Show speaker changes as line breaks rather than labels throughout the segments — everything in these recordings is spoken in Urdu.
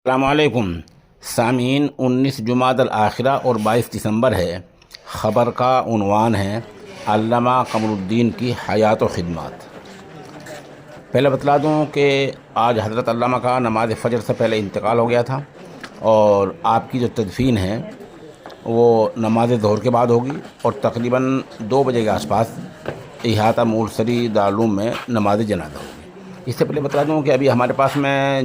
السلام علیکم سامعین، 19 جمادی الآخرہ اور 22 دسمبر ہے۔ خبر کا عنوان ہے علامہ قمر الدین کی حیات و خدمات۔ پہلے بتلا دوں کہ آج حضرت علامہ کا نماز فجر سے پہلے انتقال ہو گیا تھا، اور آپ کی جو تدفین ہے وہ نماز ظہر کے بعد ہوگی، اور تقریباً 2 بجے کے آس پاس احاطہ مولسری دارالعلوم میں نماز جنازہ ہوگی۔ اس سے پہلے بتا دوں کہ ابھی ہمارے پاس میں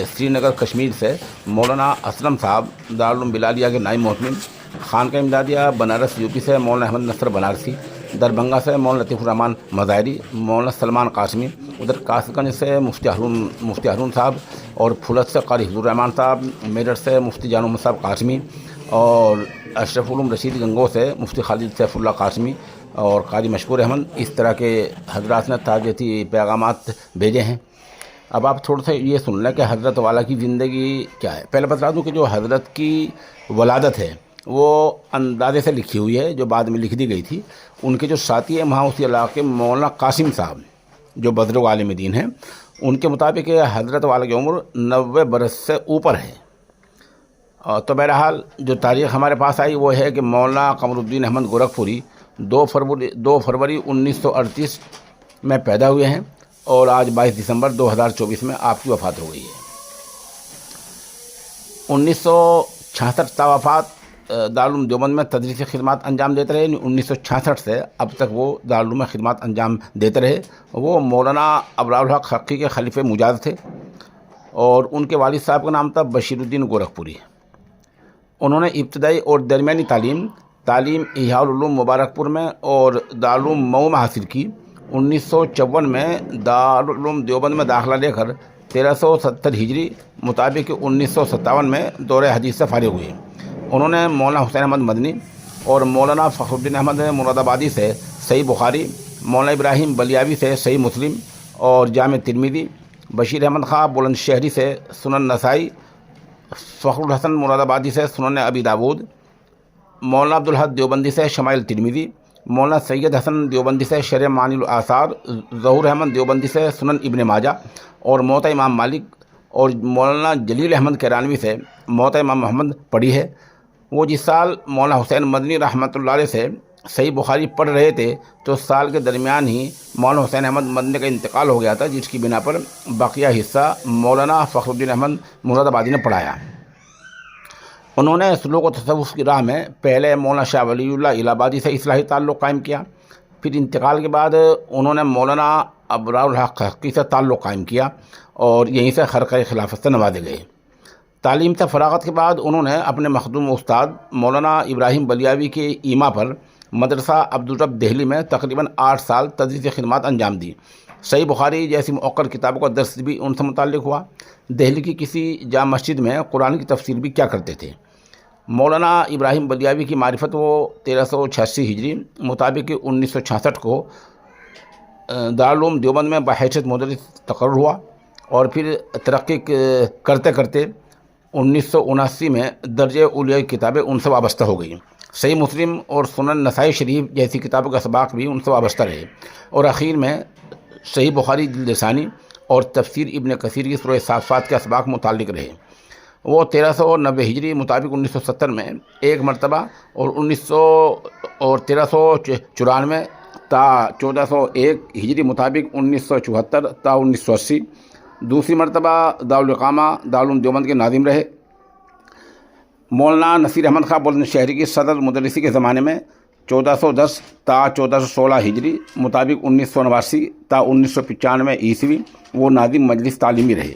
سری نگر کشمیر سے مولانا اسلم صاحب دارالعلوم بلالیہ کے نائب محتمم، خانقاہ امدادیہ بنارس یو پی سے مولانا احمد نصر بنارسی، دربھنگا سے مولانا لطیف الرحمان مظاہری، مولانا سلمان قاسمی، ادھر کاس گنج سے مفتی ہارون صاحب، اور پھولت سے قاری حضور الرحمان صاحب، میرٹھ سے مفتی جان محمد صاحب قاسمی، اور اشرف علوم رشید گنگو سے مفتی خالد سیف اللہ قاسمی، اور قاری مشکور احمد۔ اس طرح کے حضرات نے تعزیتی پیغامات بھیجے ہیں۔ اب آپ تھوڑا سا یہ سن لیں کہ حضرت والا کی زندگی کیا ہے۔ پہلے بتا دوں کہ جو حضرت کی ولادت ہے وہ اندازے سے لکھی ہوئی ہے، جو بعد میں لکھ دی گئی تھی۔ ان کے جو ساتھی ہیں وہاں اسی علاقے میں مولانا قاسم صاحب جو بزرگ عالم دین ہیں، ان کے مطابق حضرت والا کی عمر 90 برس سے اوپر ہے۔ تو بہرحال جو تاریخ ہمارے پاس آئی وہ ہے کہ مولانا قمر الدین احمد گورکھپوری 2 فروری 1938 میں پیدا ہوئے ہیں، اور آج 22 دسمبر 2024 میں آپ کی وفات ہو گئی ہے۔ 1966 تا وفات دارالعلوم دیوبند میں تدریسی خدمات انجام دیتے رہے۔ 1966 سے اب تک وہ دارالعلوم میں خدمات انجام دیتے رہے۔ وہ مولانا ابرار الحق حقی کے خلیفہ مجاز تھے، اور ان کے والد صاحب کا نام تھا بشیر الدین گورکھپوری۔ انہوں نے ابتدائی اور درمیانی تعلیم احیاء العلوم مبارک پور میں اور دارالعلوم مئو میں حاصل کی۔ 1954 میں دارالعلوم دیوبند میں داخلہ لے کر 1370 ہجری مطابق 1957 میں دورہ حدیث سے فارغ ہوئے۔ انہوں نے مولانا حسین احمد مدنی اور مولانا فخر الدین احمد مراد آبادی سے صحیح بخاری، مولانا ابراہیم بلیاوی سے صحیح مسلم اور جامع ترمذی، بشیر احمد خاں بلند شہری سے سنن نسائی، فخر الحسن مراد آبادی سے سنن ابی داود، مولانا عبدالحد دیوبندی سے شمائل ترمذی، مولانا سید حسن دیوبندی سے شرح معانی الاثار، ظہور احمد دیوبندی سے سنن ابن ماجہ اور موطا امام مالک، اور مولانا جلیل احمد کیرانوی سے موطا امام محمد پڑھی ہے۔ وہ جس سال مولانا حسین مدنی رحمۃ اللہ علیہ سے صحیح بخاری پڑھ رہے تھے تو اس سال کے درمیان ہی مولانا حسین احمد مدنی کا انتقال ہو گیا تھا، جس کی بنا پر بقیہ حصہ مولانا فخر الدین احمد مراد آبادی نے پڑھایا۔ انہوں نے سلوک و تصوف کی راہ میں پہلے مولانا شاہ ولی اللہ الہ آبادی سے اصلاحی تعلق قائم کیا، پھر انتقال کے بعد انہوں نے مولانا ابرار الحق حقی سے تعلق قائم کیا، اور یہیں سے خرقہ خلافت سے نوازے گئے۔ تعلیم سے فراغت کے بعد انہوں نے اپنے مخدوم استاد مولانا ابراہیم بلیاوی کے ایما پر مدرسہ عبدالرب دہلی میں تقریباً 8 سال تدریسی خدمات انجام دی۔ صحیح بخاری جیسی مؤقر کتابوں کا درس بھی ان سے متعلق ہوا۔ دہلی کی کسی جامع مسجد میں قرآن کی تفسیر بھی کیا کرتے تھے۔ مولانا ابراہیم بلیاوی کی معرفت وہ 1386 ہجری مطابق 1966 کو دارالعلوم دیوبند میں بحیثیت مدرس تقرر ہوا، اور پھر ترقی کرتے کرتے 1979 میں درجہ اولیاء کتابیں ان سے وابستہ ہو گئیں۔ صحیح مسلم اور سنن نسائی شریف جیسی کتابوں کا اسباق بھی ان سے وابستہ رہے، اور اخیر میں صحیح بخاری جلد ثانی اور تفسیر ابن کثیر کی سورہ صافات کے اسباق متعلق رہے۔ وہ 1390 ہجری مطابق 1970 میں ایک مرتبہ، اور 1394 تا 1401 ہجری مطابق 1974 تا 1980 دوسری مرتبہ دارالعلوم دارالعلوم دیوبند کے ناظم رہے۔ مولانا نصیر احمد خاں بلند شہری کی صدر مدرسی کے زمانے میں 1410 تا 1416 ہجری مطابق 1989 تا 1995 عیسوی وہ ناظم مجلس تعلیمی رہے۔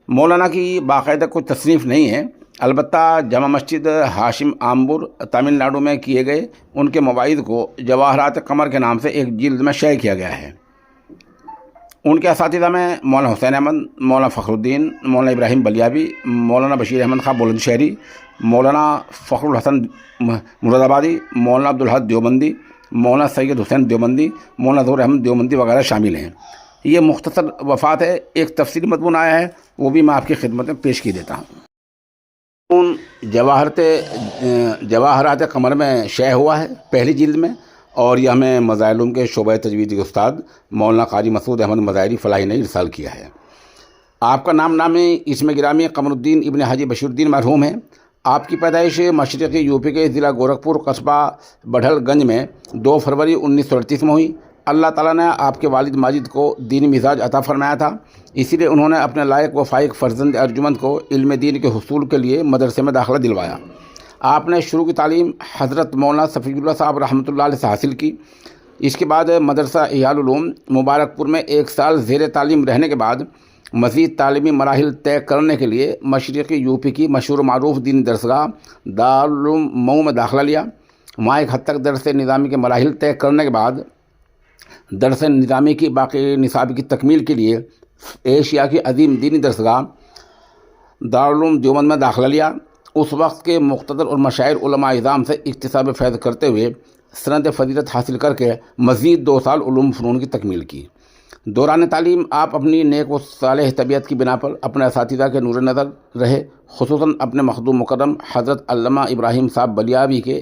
مولانا کی باقاعدہ کوئی تصنیف نہیں ہے، البتہ جامع مسجد ہاشم آمبور تمل ناڈو میں کیے گئے ان کے مواعظ کو جواہرات قمر کے نام سے ایک جلد میں شائع کیا گیا ہے۔ ان کے اساتذہ میں مولانا حسین احمد، مولانا فخر الدین، مولانا ابراہیم بلیاوی، مولانا بشیر احمد خاں بلند شہری، مولانا فخر الحسن مراد آبادی، مولانا عبدالحد دیوبندی، مولانا سید حسین دیوبندی، مولانا ظہور احمد دیوبندی وغیرہ شامل ہیں۔ یہ مختصر وفات ہے، ایک تفصیلی مضمون آیا ہے، وہ بھی میں آپ کی خدمت میں پیش کی دیتا ہوں۔ جواہرات قمر میں شائع ہوا ہے پہلی جلد میں، اور یہ ہمیں مظاہر علوم کے شعبہ تجوید کے استاد مولانا قاری مسعود احمد مظاہری فلاحی نے ارسال کیا ہے۔ آپ کا نام اسم گرامی قمر الدین ابن حاجی بشیر الدین مرحوم ہیں۔ آپ کی پیدائش مشرقی یوپی کے ضلع گورکھپور قصبہ بڑھل گنج میں 2 فروری 1938 میں ہوئی۔ اللہ تعالیٰ نے آپ کے والد ماجد کو دینی مزاج عطا فرمایا تھا، اسی لیے انہوں نے اپنے لائق و فائق فرزند ارجمند کو علم دین کے حصول کے لیے مدرسے میں داخلہ دلوایا۔ آپ نے شروع کی تعلیم حضرت مولانا صفی اللہ صاحب رحمۃ اللہ علیہ سے حاصل کی۔ اس کے بعد مدرسہ احیاء العلوم مبارک پور میں 1 سال زیر تعلیم رہنے کے بعد مزید تعلیمی مراحل طے کرنے کے لیے مشرقی یوپی کی مشہور و معروف دینی درسگاہ دارالعلوم مئو میں داخلہ لیا۔ وہاں ایک حد تک درس نظامی کے مراحل طے کرنے کے بعد درس نظامی کی باقی نصاب کی تکمیل کے لیے ایشیا کی عظیم دینی درسگاہ دارالعلوم دیوبند میں داخلہ لیا۔ اس وقت کے مقتدر اور مشاہیر علماء اعظام سے اکتساب فیض کرتے ہوئے سند فضیلت حاصل کر کے مزید 2 سال علوم فنون کی تکمیل کی۔ دوران تعلیم آپ اپنی نیک و صالح طبیعت کی بنا پر اپنے اساتذہ کے نور نظر رہے، خصوصاً اپنے مخدوم مکرم حضرت علامہ ابراہیم صاحب بلیابی کے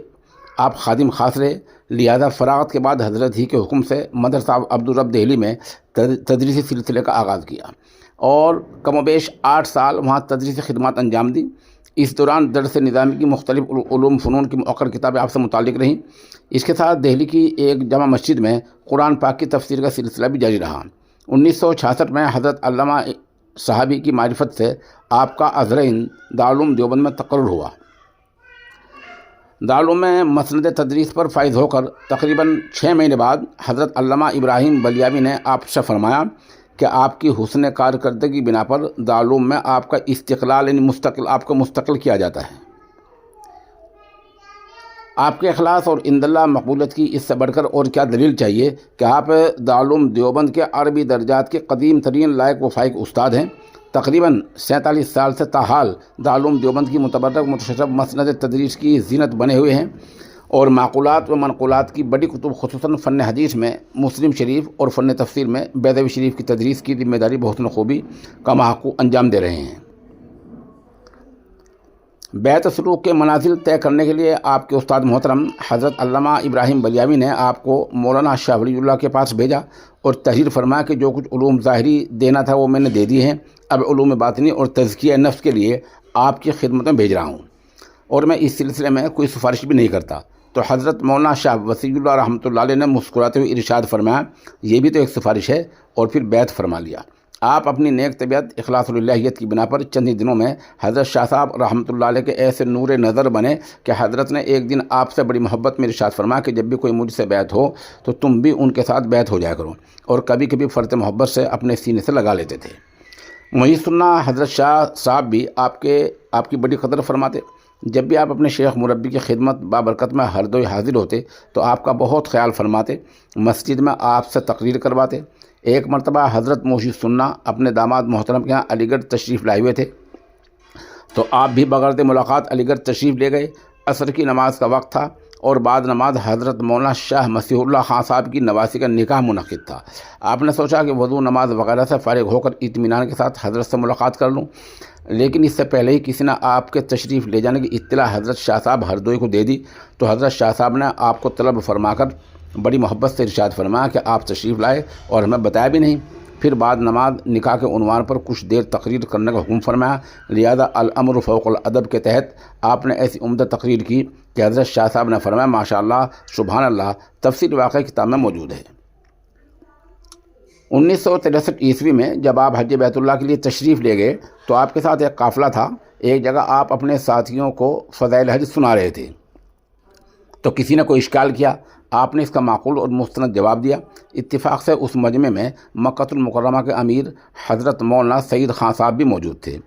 آپ خادم خاص رہے، لہذا فراغت کے بعد حضرت ہی کے حکم سے مدرسہ عبدالرب دہلی میں تدریسی سلسلے کا آغاز کیا اور کم و بیش 8 سال وہاں تدریسی خدمات انجام دی۔ اس دوران درس نظامی کی مختلف علوم فنون کی مؤخر کتابیں آپ سے متعلق رہیں۔ اس کے ساتھ دہلی کی ایک جامع مسجد میں قرآن پاک کی تفسیر کا سلسلہ بھی جاری رہا۔ 1966 میں حضرت علامہ صحابی کی معرفت سے آپ کا ازرعین دارالعلوم دیوبند میں تقرر ہوا۔ دارالعلوم میں مسند تدریس پر فائز ہو کر تقریباً 6 مہینے بعد حضرت علامہ ابراہیم بلیابی نے آپ سے فرمایا کہ آپ کی حسن کارکردگی بنا پر دارالعلوم میں آپ کا استقلال یعنی آپ کو مستقل کیا جاتا ہے۔ آپ کے اخلاص اور عند اللہ مقبولیت کی اس سے بڑھ کر اور کیا دلیل چاہیے کہ آپ دارالعلوم دیوبند کے عربی درجات کے قدیم ترین لائق و فائق استاد ہیں۔ تقریباً 47 سال سے تاحال دارالعلوم دیوبند کی متبرک متشرف مسند تدریس کی زینت بنے ہوئے ہیں اور معقولات و منقولات کی بڑی کتب خصوصاً فن حدیث میں مسلم شریف اور فن تفسیر میں بیضوی شریف کی تدریس کی ذمہ داری بحسن خوبی کا محقق انجام دے رہے ہیں۔ بیت سلوک کے منازل طے کرنے کے لیے آپ کے استاد محترم حضرت علامہ ابراہیم بلیابی نے آپ کو مولانا شاہ ولی اللہ کے پاس بھیجا اور تحریر فرمایا کہ جو کچھ علوم ظاہری دینا تھا وہ میں نے دے دیے ہیں، اب علوم باطنی اور تزکیہ نفس کے لیے آپ کی خدمت میں بھیج رہا ہوں اور میں اس سلسلے میں کوئی سفارش بھی نہیں کرتا۔ تو حضرت مولانا شاہ وسیع اللہ رحمۃ اللہ علیہ نے مسکراتے ہوئے ارشاد فرمایا، یہ بھی تو ایک سفارش ہے، اور پھر بیعت فرما لیا۔ آپ اپنی نیک طبیعت اخلاص الہیت کی بنا پر چند ہی دنوں میں حضرت شاہ صاحب رحمۃ اللہ علیہ کے ایسے نور نظر بنے کہ حضرت نے ایک دن آپ سے بڑی محبت میں ارشاد فرمایا کہ جب بھی کوئی مجھ سے بیعت ہو تو تم بھی ان کے ساتھ بیعت ہو جایا کرو، اور کبھی کبھی فرط محبت سے اپنے سینے سے لگا لیتے تھے۔ وہیں سننا حضرت شاہ صاحب بھی آپ کی بڑی قدر فرماتے۔ جب بھی آپ اپنے شیخ مربی کی خدمت بابرکت میں ہر دوئی حاضر ہوتے تو آپ کا بہت خیال فرماتے، مسجد میں آپ سے تقریر کرواتے۔ ایک مرتبہ حضرت موشی سننا اپنے داماد محترم کے یہاں علی گڑھ تشریف لائے ہوئے تھے، تو آپ بھی بغرض ملاقات علی گڑھ تشریف لے گئے۔ عصر کی نماز کا وقت تھا اور بعد نماز حضرت مولانا شاہ مسیح اللہ خان صاحب کی نواسی کا نکاح منعقد تھا۔ آپ نے سوچا کہ وضو نماز وغیرہ سے فارغ ہو کر اطمینان کے ساتھ حضرت سے ملاقات کر لوں، لیکن اس سے پہلے ہی کسی نے آپ کے تشریف لے جانے کی اطلاع حضرت شاہ صاحب ہردوئی کو دے دی، تو حضرت شاہ صاحب نے آپ کو طلب فرما کر بڑی محبت سے ارشاد فرمایا کہ آپ تشریف لائے اور ہمیں بتایا بھی نہیں۔ پھر بعد نماز نکاح کے عنوان پر کچھ دیر تقریر کرنے کا حکم فرمایا، لہذا الامر فوق الادب کے تحت آپ نے ایسی عمدہ تقریر کی کہ حضرت شاہ صاحب نے فرمایا ماشاءاللہ سبحان اللہ، تفصیل واقعہ کتاب میں موجود ہے۔ 1963 عیسوی میں جب آپ حج بیت اللہ کے لیے تشریف لے گئے تو آپ کے ساتھ ایک قافلہ تھا۔ ایک جگہ آپ اپنے ساتھیوں کو فضائل حج سنا رہے تھے تو کسی نے کوئی اشکال کیا، آپ نے اس کا معقول اور مستند جواب دیا۔ اتفاق سے اس مجمع میں مکہ المکرمہ کے امیر حضرت مولانا سعید خان صاحب بھی موجود تھے،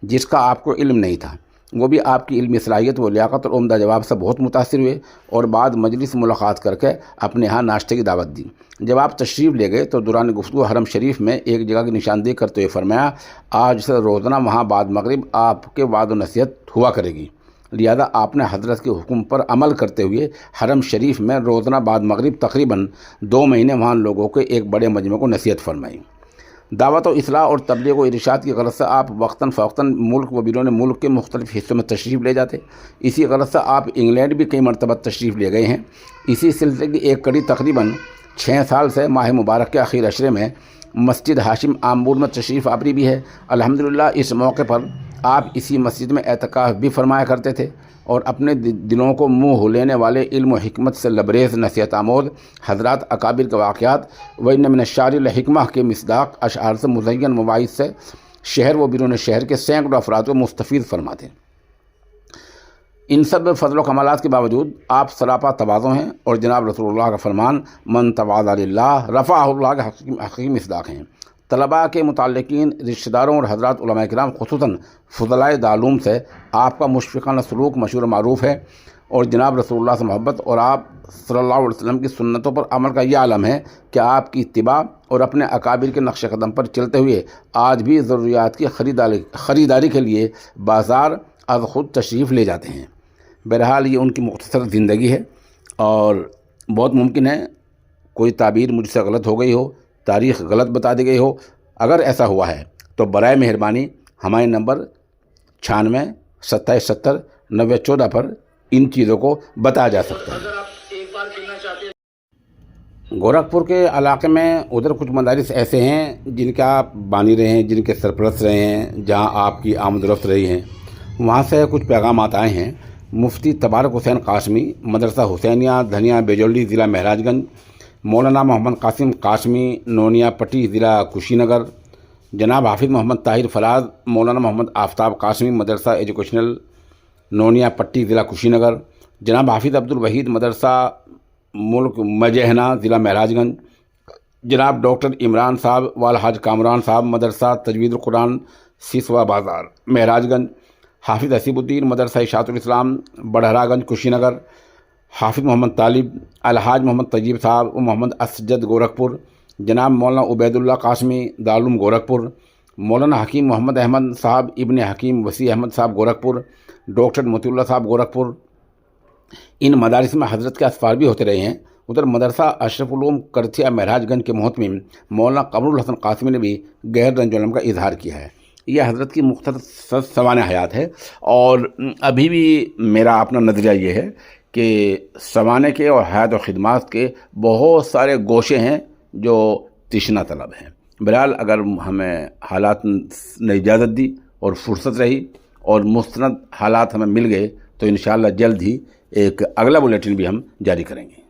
جس کا آپ کو علم نہیں تھا۔ وہ بھی آپ کی علمی صلاحیت و لیاقت اور عمدہ جواب سے بہت متاثر ہوئے اور بعد مجلس ملاقات کر کے اپنے ہاں ناشتے کی دعوت دی۔ جب آپ تشریف لے گئے تو دوران گفتگو حرم شریف میں ایک جگہ کی نشاندہی کرتے ہوئے فرمایا، آج سے روزانہ وہاں بعد مغرب آپ کے وعد و نصیحت ہوا کرے گی، لہذا آپ نے حضرت کے حکم پر عمل کرتے ہوئے حرم شریف میں روزانہ بعد مغرب تقریباً 2 مہینے وہاں لوگوں کے ایک بڑے مجمع کو نصیحت فرمائی۔ دعوت و اصلاح اور تبلیغ و ارشاد کی غرض سے آپ وقتاً فوقتاً ملک و بیرون ملک کے مختلف حصوں میں تشریف لے جاتے۔ اسی غرض سے آپ انگلینڈ بھی کئی مرتبہ تشریف لے گئے ہیں۔ اسی سلسلے کی ایک کڑی تقریباً 6 سال سے ماہ مبارک کے آخر عشرے میں مسجد ہاشم آمبور میں تشریف آوری بھی ہے۔ الحمدللہ اس موقع پر آپ اسی مسجد میں اعتکاف بھی فرمایا کرتے تھے اور اپنے دلوں کو منہ لینے والے علم و حکمت سے لبریز نصیحت آموز حضرات اکابر کے واقعات وَإِنَّ مِنَ الشَّعْرِ لَحِکمَہ کے مصداق اشعار سے مزین مواعظ سے شہر و بیرون شہر کے سینکڑوں افراد کو مستفید فرماتے ہیں۔ ان سب فضل و کمالات کے باوجود آپ سراپا تواضع ہیں اور جناب رسول اللہ کا فرمان من تواضع للہ رفعہ اللہ کے حقیقی مصداق ہیں۔ طلباء کے متعلقین، رشتہ داروں اور حضرات علماء کرام خصوصاً فضلائے دارالعلوم سے آپ کا مشفقانہ سلوک مشہور و معروف ہے اور جناب رسول اللہ سے محبت اور آپ صلی اللہ علیہ وسلم کی سنتوں پر عمل کا یہ عالم ہے کہ آپ کی اتباع اور اپنے اکابر کے نقش قدم پر چلتے ہوئے آج بھی ضروریات کی خریداری کے لیے بازار از خود تشریف لے جاتے ہیں۔ بہرحال یہ ان کی مختصر زندگی ہے اور بہت ممکن ہے کوئی تعبیر مجھ سے غلط ہو گئی ہو، تاریخ غلط بتا دی گئی ہو۔ اگر ایسا ہوا ہے تو برائے مہربانی ہمارے نمبر 96 27 70 90 14 پر ان چیزوں کو بتایا جا سکتا ہے۔ گورکھپور کے علاقے میں ادھر کچھ مدارس ایسے ہیں جن کے آپ بانی رہے ہیں، جن کے سرپرست رہے ہیں، جہاں آپ کی آمد و رفت رہی ہیں۔ وہاں سے کچھ پیغامات آئے ہیں۔ مفتی تبارک حسین قاسمی، مدرسہ حسینیہ دھنیا بیجولی ضلع مہراج گنج، مولانا محمد قاسم قاسمی، نونیا پٹی ضلع کشی نگر، جناب حافظ محمد طاہر فراز، مولانا محمد آفتاب قاسمی، مدرسہ ایجوکیشنل نونیا پٹی ضلع کشی نگر، جناب حافظ عبد الوحید، مدرسہ ملک مجہنا ضلع مہراج گنج، جناب ڈاکٹر عمران صاحب والحاج کامران صاحب، مدرسہ تجوید القرآن سیسوا بازار مہراج گنج، حافظ حسیب الدین، مدرسہ اشاعت الاسلام بڑھرا گنج کشی نگر، حافظ محمد طالب، الحاج محمد طیب صاحب و محمد اسجد گورکھپور، جناب مولانا عبید اللہ قاسمی دارالعلوم گورکھپور، مولانا حکیم محمد احمد صاحب ابن حکیم وسیع احمد صاحب گورکھپور، ڈاکٹر مطیع اللہ صاحب گورکھپور۔ ان مدارس میں حضرت کے اسفار بھی ہوتے رہے ہیں۔ ادھر مدرسہ اشرف علوم کرتھیا مہراج گنج کے محتمم مولانا قمر الحسن قاسمی نے بھی گہر رنج و علم کا اظہار کیا ہے۔ یہ حضرت کی مختصر سوانح حیات ہے اور ابھی بھی میرا اپنا نظریہ یہ ہے کہ سوانح کے اور حیات و خدمات کے بہت سارے گوشے ہیں جو تشنا طلب ہیں۔ بہرحال اگر ہمیں حالات نے اجازت دی اور فرصت رہی اور مستند حالات ہمیں مل گئے تو انشاءاللہ جلد ہی ایک اگلا بلیٹن بھی ہم جاری کریں گے۔